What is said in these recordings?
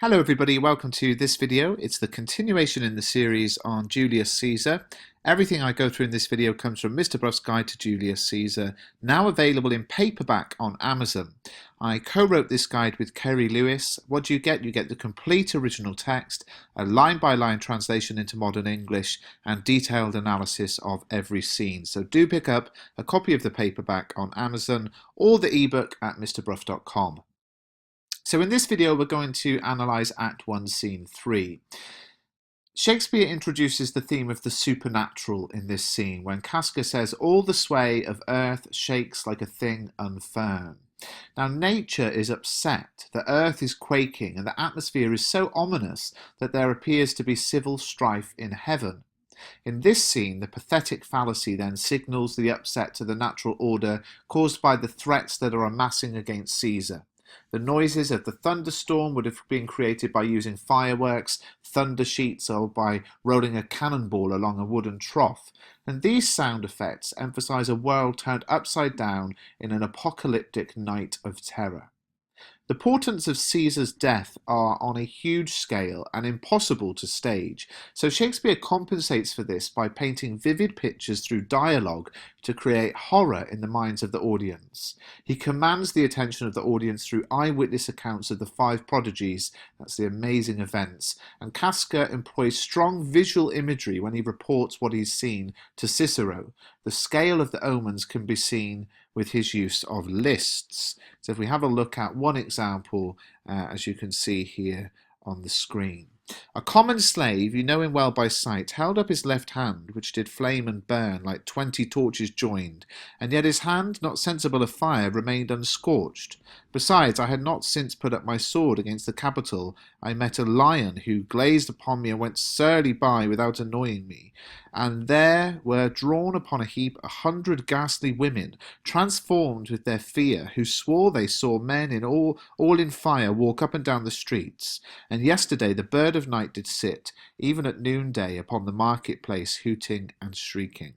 Hello everybody, welcome to this video. It's the continuation in the series on Julius Caesar. Everything I go through in this video comes from Mr. Bruff's Guide to Julius Caesar, now available in paperback on Amazon. I co-wrote this guide with Kerry Lewis. What do you get? You get the complete original text, a line-by-line translation into modern English, and detailed analysis of every scene. So do pick up a copy of the paperback on Amazon or the ebook at mrbruff.com. So in this video, we're going to analyse Act 1, Scene 3. Shakespeare introduces the theme of the supernatural in this scene when Casca says, "All the sway of earth shakes like a thing unfirm." Now, nature is upset, the earth is quaking, and the atmosphere is so ominous that there appears to be civil strife in heaven. In this scene, the pathetic fallacy then signals the upset to the natural order caused by the threats that are amassing against Caesar. The noises of the thunderstorm would have been created by using fireworks, thunder sheets, or by rolling a cannonball along a wooden trough. And these sound effects emphasize a world turned upside down in an apocalyptic night of terror. The portents of Caesar's death are on a huge scale and impossible to stage, so Shakespeare compensates for this by painting vivid pictures through dialogue to create horror in the minds of the audience. He commands the attention of the audience through eyewitness accounts of the five prodigies, that's the amazing events, and Casca employs strong visual imagery when he reports what he's seen to Cicero. The scale of the omens can be seen with his use of lists. So if we have a look at one example, as you can see here on the screen. A common slave, you know him well by sight, held up his left hand, which did flame and burn like 20 torches joined, and yet his hand, not sensible of fire, remained unscorched. Besides, I had not since put up my sword against the Capitol. I met a lion who glazed upon me and went surly by without annoying me. And there were drawn upon a heap 100 ghastly women, transformed with their fear, who swore they saw men in all in fire walk up and down the streets. And yesterday the bird of night did sit, even at noonday, upon the marketplace, hooting and shrieking.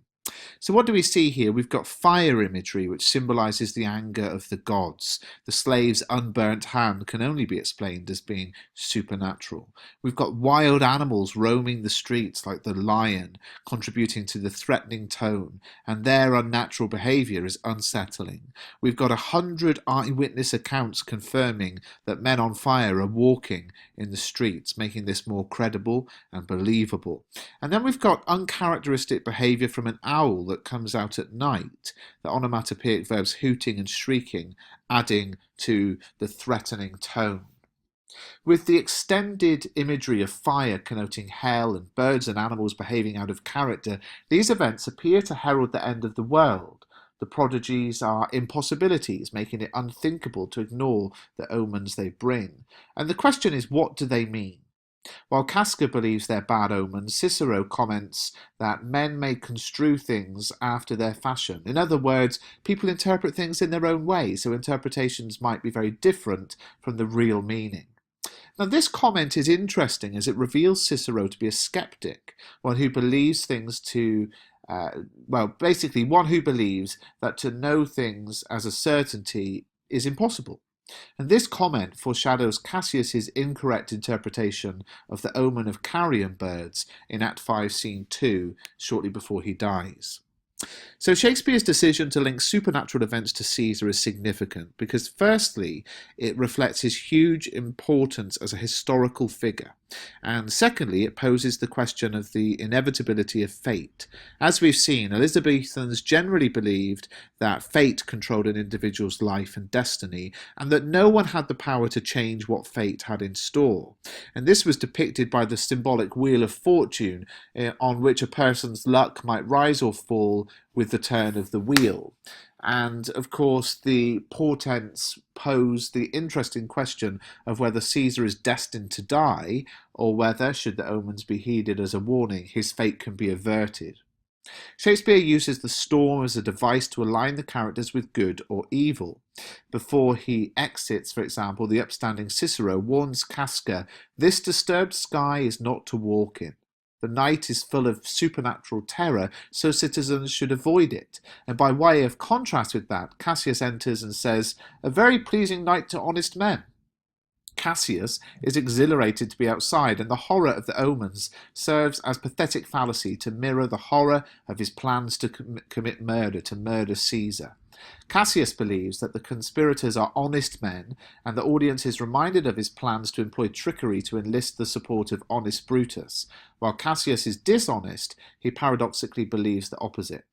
So what do we see here? We've got fire imagery, which symbolises the anger of the gods. The slave's unburnt hand can only be explained as being supernatural. We've got wild animals roaming the streets like the lion, contributing to the threatening tone, and their unnatural behaviour is unsettling. We've got 100 eyewitness accounts confirming that men on fire are walking in the streets, making this more credible and believable. And then we've got uncharacteristic behaviour from an owl that comes out at night, the onomatopoeic verbs hooting and shrieking, adding to the threatening tone. With the extended imagery of fire connoting hell and birds and animals behaving out of character, these events appear to herald the end of the world. The prodigies are impossibilities, making it unthinkable to ignore the omens they bring. And the question is, what do they mean? While Casca believes they're bad omens, Cicero comments that men may construe things after their fashion. In other words, people interpret things in their own way, so interpretations might be very different from the real meaning. Now, this comment is interesting as it reveals Cicero to be a skeptic, one who believes things to basically one who believes that to know things as a certainty is impossible. And this comment foreshadows Cassius's incorrect interpretation of the omen of carrion birds in Act 5, Scene 2, shortly before he dies. So Shakespeare's decision to link supernatural events to Caesar is significant because, firstly, it reflects his huge importance as a historical figure, and secondly, it poses the question of the inevitability of fate. As we've seen, Elizabethans generally believed that fate controlled an individual's life and destiny, and that no one had the power to change what fate had in store. And this was depicted by the symbolic Wheel of Fortune, on which a person's luck might rise or fall with the turn of the wheel. And of course, the portents pose the interesting question of whether Caesar is destined to die, or whether, should the omens be heeded as a warning, his fate can be averted. Shakespeare uses the storm as a device to align the characters with good or evil. Before he exits, for example, the upstanding Cicero warns Casca, "This disturbed sky is not to walk in. The night is full of supernatural terror, so citizens should avoid it." And by way of contrast with that, Cassius enters and says, "A very pleasing night to honest men." Cassius is exhilarated to be outside, and the horror of the omens serves as pathetic fallacy to mirror the horror of his plans to commit murder, to murder Caesar. Cassius believes that the conspirators are honest men, and the audience is reminded of his plans to employ trickery to enlist the support of honest Brutus. While Cassius is dishonest, he paradoxically believes the opposite.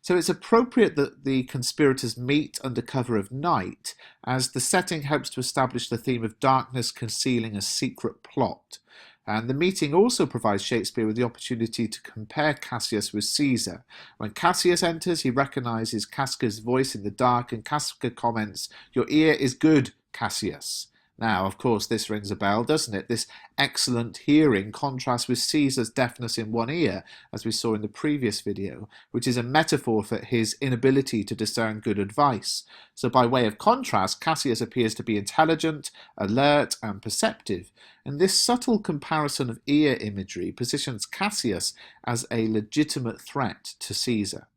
So it's appropriate that the conspirators meet under cover of night, as the setting helps to establish the theme of darkness concealing a secret plot. And the meeting also provides Shakespeare with the opportunity to compare Cassius with Caesar. When Cassius enters, he recognizes Casca's voice in the dark, and Casca comments, "Your ear is good, Cassius." Now, of course, this rings a bell, doesn't it? This excellent hearing contrasts with Caesar's deafness in one ear, as we saw in the previous video, which is a metaphor for his inability to discern good advice. So by way of contrast, Cassius appears to be intelligent, alert, and perceptive. And this subtle comparison of ear imagery positions Cassius as a legitimate threat to Caesar.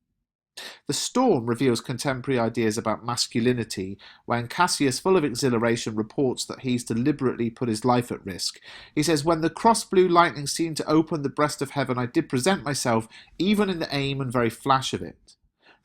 The storm reveals contemporary ideas about masculinity when Cassius, full of exhilaration, reports that he's deliberately put his life at risk. He says, "When the cross-blue lightning seemed to open the breast of heaven, I did present myself, even in the aim and very flash of it."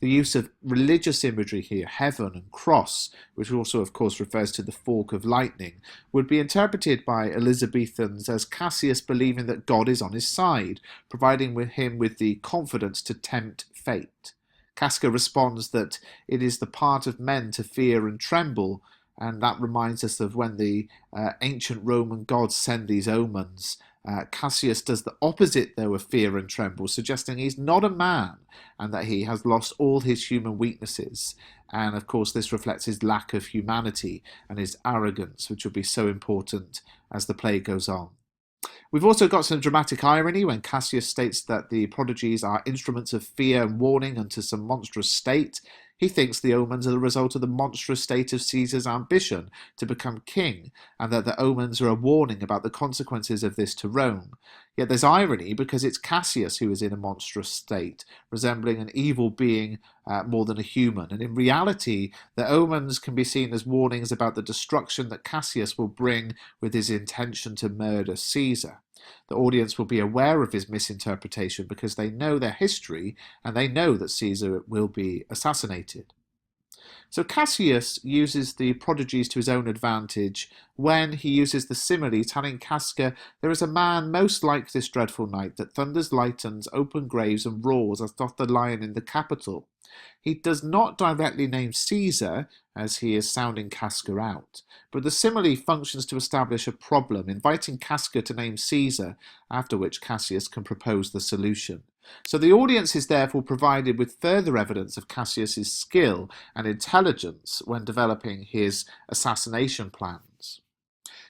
The use of religious imagery here, heaven and cross, which also of course refers to the fork of lightning, would be interpreted by Elizabethans as Cassius believing that God is on his side, providing him with the confidence to tempt fate. Casca responds that it is the part of men to fear and tremble, and that reminds us of when the ancient Roman gods send these omens. Cassius does the opposite, though, of fear and tremble, suggesting he's not a man and that he has lost all his human weaknesses. And of course, this reflects his lack of humanity and his arrogance, which will be so important as the play goes on. We've also got some dramatic irony when Cassius states that the prodigies are instruments of fear and warning unto some monstrous state. He thinks the omens are the result of the monstrous state of Caesar's ambition to become king, and that the omens are a warning about the consequences of this to Rome. Yet there's irony because it's Cassius who is in a monstrous state, resembling an evil being more than a human. And in reality, the omens can be seen as warnings about the destruction that Cassius will bring with his intention to murder Caesar. The audience will be aware of his misinterpretation because they know their history and they know that Caesar will be assassinated. So Cassius uses the prodigies to his own advantage when he uses the simile telling Casca, "There is a man most like this dreadful night that thunders, lightens, open graves, and roars as doth the lion in the Capitol." He does not directly name Caesar, as he is sounding Casca out, but the simile functions to establish a problem, inviting Casca to name Caesar, after which Cassius can propose the solution. So the audience is therefore provided with further evidence of Cassius's skill and intelligence when developing his assassination plans.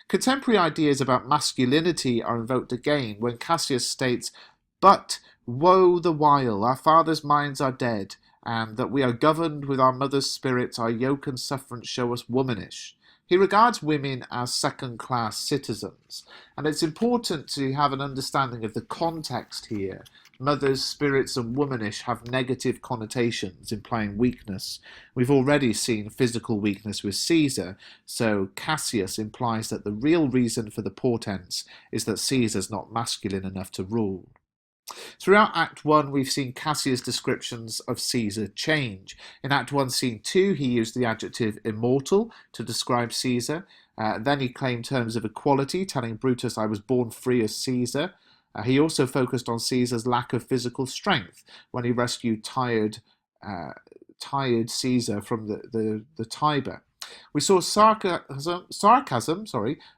Contemporary ideas about masculinity are invoked again when Cassius states, "But woe the while, our fathers' minds are dead, and that we are governed with our mother's spirits, our yoke and sufferance show us womanish." He regards women as second-class citizens, and it's important to have an understanding of the context here. Mother's spirits and womanish have negative connotations, implying weakness. We've already seen physical weakness with Caesar, so Cassius implies that the real reason for the portents is that Caesar's not masculine enough to rule. Throughout Act 1, we've seen Cassius' descriptions of Caesar change. In Act 1, Scene 2, he used the adjective immortal to describe Caesar. Then he claimed terms of equality, telling Brutus, "I was born free as Caesar." He also focused on Caesar's lack of physical strength when he rescued tired Caesar from the Tiber. We saw sarcasm,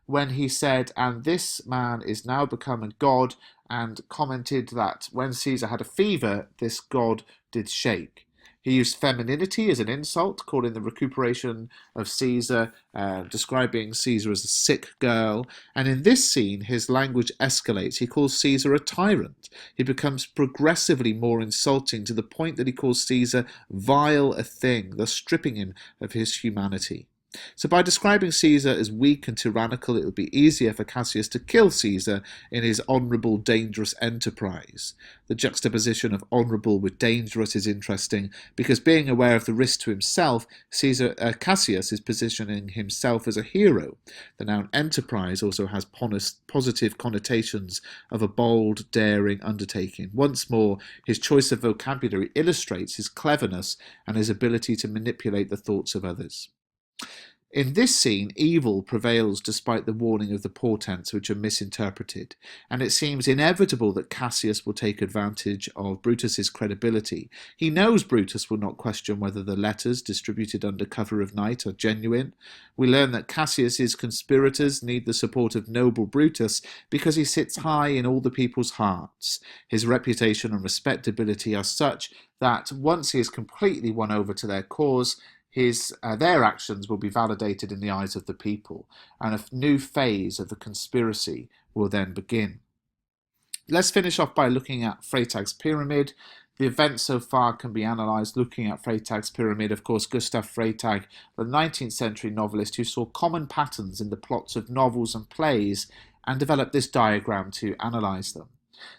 when he said, "And this man is now become a god," and commented that when Caesar had a fever, this god did shake. He used femininity as an insult, calling the recuperation of Caesar, describing Caesar as a sick girl. And in this scene, his language escalates. He calls Caesar a tyrant. He becomes progressively more insulting to the point that he calls Caesar vile a thing, thus stripping him of his humanity. So by describing Caesar as weak and tyrannical, it would be easier for Cassius to kill Caesar in his honourable, dangerous enterprise. The juxtaposition of honourable with dangerous is interesting because, being aware of the risk to himself, Cassius is positioning himself as a hero. The noun enterprise also has positive connotations of a bold, daring undertaking. Once more, his choice of vocabulary illustrates his cleverness and his ability to manipulate the thoughts of others. In this scene, evil prevails despite the warning of the portents, which are misinterpreted, and it seems inevitable that Cassius will take advantage of Brutus's credibility. He knows Brutus will not question whether the letters distributed under cover of night are genuine. We learn that Cassius's conspirators need the support of noble Brutus because he sits high in all the people's hearts. His reputation and respectability are such that once he is completely won over to their cause, their actions will be validated in the eyes of the people, and a new phase of the conspiracy will then begin. Let's finish off by looking at Freytags Pyramid. The events so far can be analysed looking at Freytags Pyramid. Of course, Gustav Freytag, the 19th century novelist who saw common patterns in the plots of novels and plays and developed this diagram to analyse them.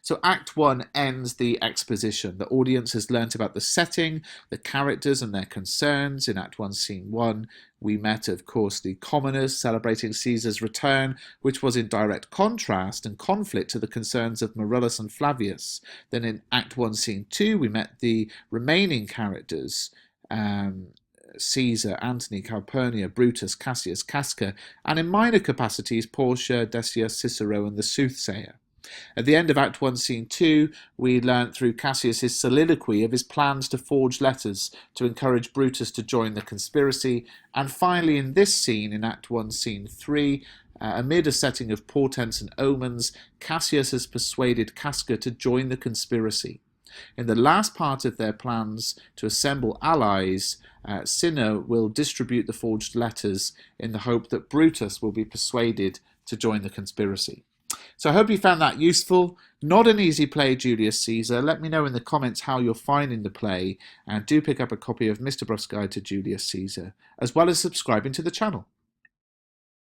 So Act 1 ends the exposition. The audience has learnt about the setting, the characters and their concerns. In Act 1, Scene 1, we met, of course, the commoners celebrating Caesar's return, which was in direct contrast and conflict to the concerns of Marullus and Flavius. Then in Act 1, Scene 2, we met the remaining characters, Caesar, Antony, Calpurnia, Brutus, Cassius, Casca, and in minor capacities, Portia, Decius, Cicero, and the soothsayer. At the end of Act 1, Scene 2, we learnt through Cassius's soliloquy of his plans to forge letters to encourage Brutus to join the conspiracy. And finally, in this scene, in Act 1, Scene 3, amid a setting of portents and omens, Cassius has persuaded Casca to join the conspiracy. In the last part of their plans to assemble allies, Cinna will distribute the forged letters in the hope that Brutus will be persuaded to join the conspiracy. So I hope you found that useful. Not an easy play, Julius Caesar. Let me know in the comments how you're finding the play, and do pick up a copy of Mr. Bruff's Guide to Julius Caesar, as well as subscribing to the channel.